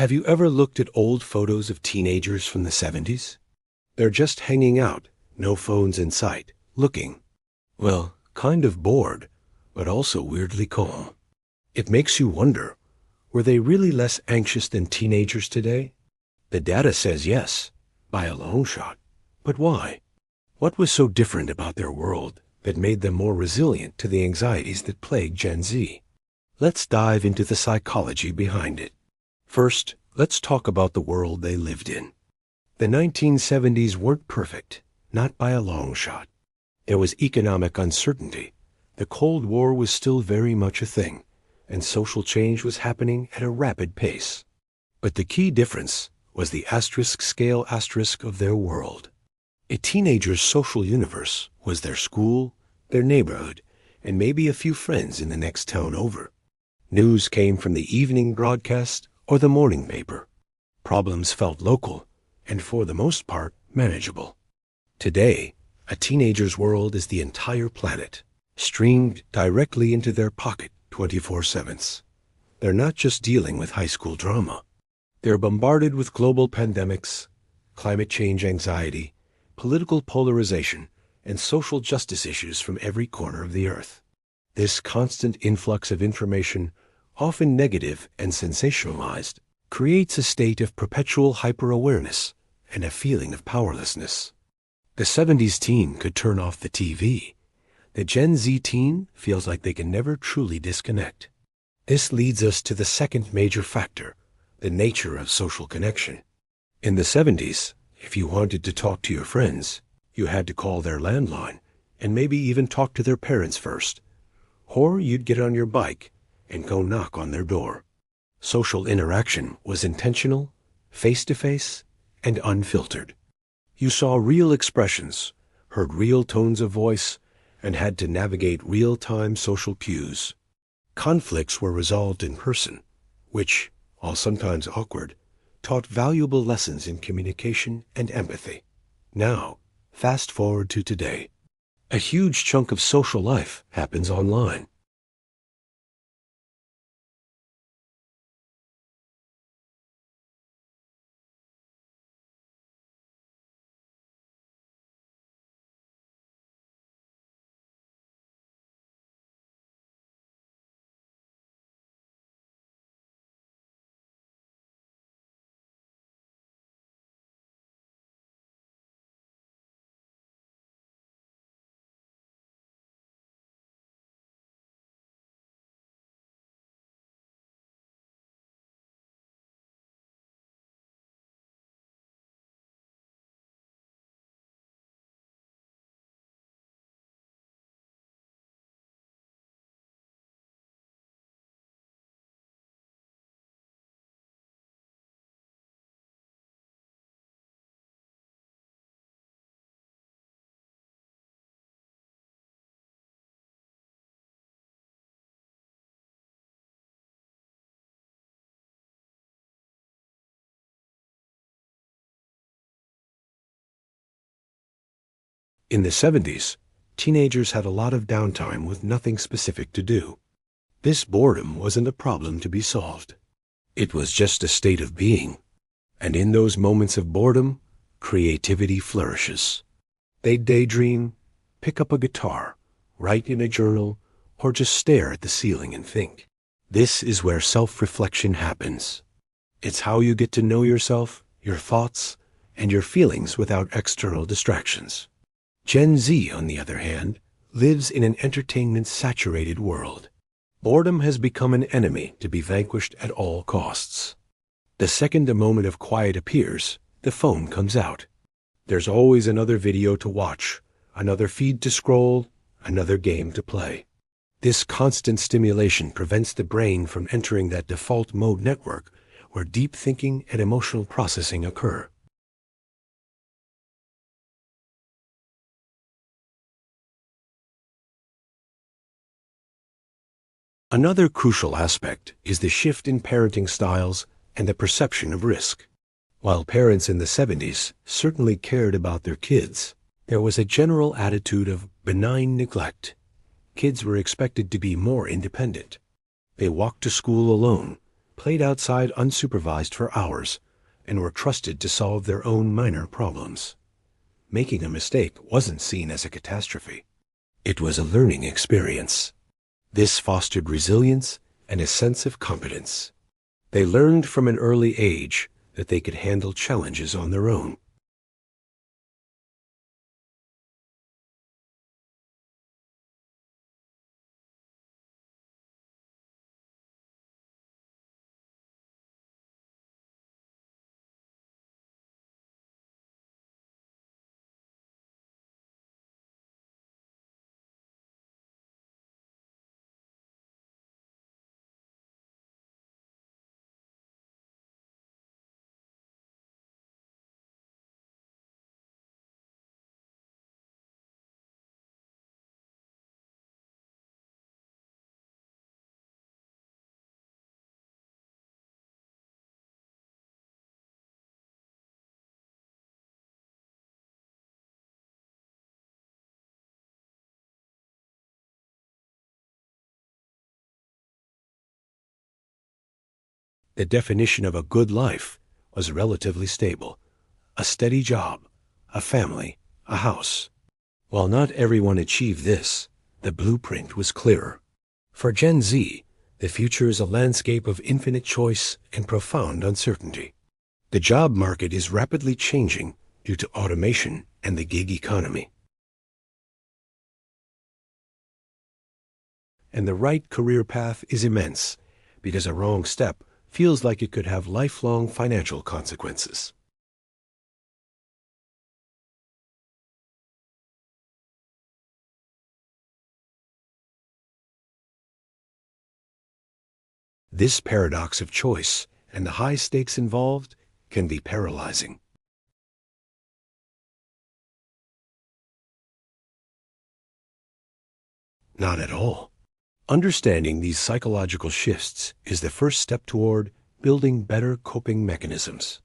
Have you ever looked at old photos of teenagers from the 70s? They're just hanging out, no phones in sight, looking, well, kind of bored, but also weirdly calm. It makes you wonder, were they really less anxious than teenagers today? The data says yes, by a long shot. But why? What was so different about their world that made them more resilient to the anxieties that plague Gen Z? Let's dive into the psychology behind it. First, let's talk about the world they lived in. The 1970s weren't perfect, not by a long shot. There was economic uncertainty. The Cold War was still very much a thing, and social change was happening at a rapid pace. But the key difference was the asterisk scale asterisk of their world. A teenager's social universe was their school, their neighborhood, and maybe a few friends in the next town over. News came from the evening broadcast or the morning paper. Problems felt local, and for the most part, manageable. Today, a teenager's world is the entire planet, streamed directly into their pocket 24/7. They're not just dealing with high school drama. They're bombarded with global pandemics, climate change anxiety, political polarization, and social justice issues from every corner of the earth. This constant influx of information, often negative and sensationalized, creates a state of perpetual hyper-awareness and a feeling of powerlessness. The 70s teen could turn off the TV. The Gen Z teen feels like they can never truly disconnect. This leads us to the second major factor, the nature of social connection. In the 70s, if you wanted to talk to your friends, you had to call their landline and maybe even talk to their parents first. Or you'd get on your bike and go knock on their door. Social interaction was intentional, face-to-face, and unfiltered. You saw real expressions, heard real tones of voice, and had to navigate real-time social cues. Conflicts were resolved in person, which, while sometimes awkward, taught valuable lessons in communication and empathy. Now, fast forward to today. A huge chunk of social life happens online. In the 70s, teenagers had a lot of downtime with nothing specific to do. This boredom wasn't a problem to be solved. It was just a state of being. And in those moments of boredom, creativity flourishes. They'd daydream, pick up a guitar, write in a journal, or just stare at the ceiling and think. This is where self-reflection happens. It's how you get to know yourself, your thoughts, and your feelings without external distractions. Gen Z, on the other hand, lives in an entertainment-saturated world. Boredom has become an enemy to be vanquished at all costs. The second a moment of quiet appears, the phone comes out. There's always another video to watch, another feed to scroll, another game to play. This constant stimulation prevents the brain from entering that default mode network where deep thinking and emotional processing occur. Another crucial aspect is the shift in parenting styles and the perception of risk. While parents in the 70s certainly cared about their kids, there was a general attitude of benign neglect. Kids were expected to be more independent. They walked to school alone, played outside unsupervised for hours, and were trusted to solve their own minor problems. Making a mistake wasn't seen as a catastrophe. It was a learning experience. This fostered resilience and a sense of competence. They learned from an early age that they could handle challenges on their own. The definition of a good life was relatively stable. A steady job, a family, a house. While not everyone achieved this, the blueprint was clearer. For Gen Z, the future is a landscape of infinite choice and profound uncertainty. The job market is rapidly changing due to automation and the gig economy. And the right career path is immense, because a wrong step feels like it could have lifelong financial consequences. This paradox of choice and the high stakes involved can be paralyzing. Not at all. Understanding these psychological shifts is the first step toward building better coping mechanisms.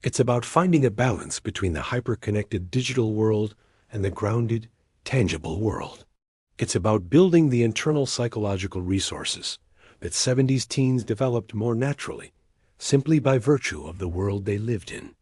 It's about finding a balance between the hyper-connected digital world and the grounded, tangible world. It's about building the internal psychological resources that 70s teens developed more naturally, simply by virtue of the world they lived in.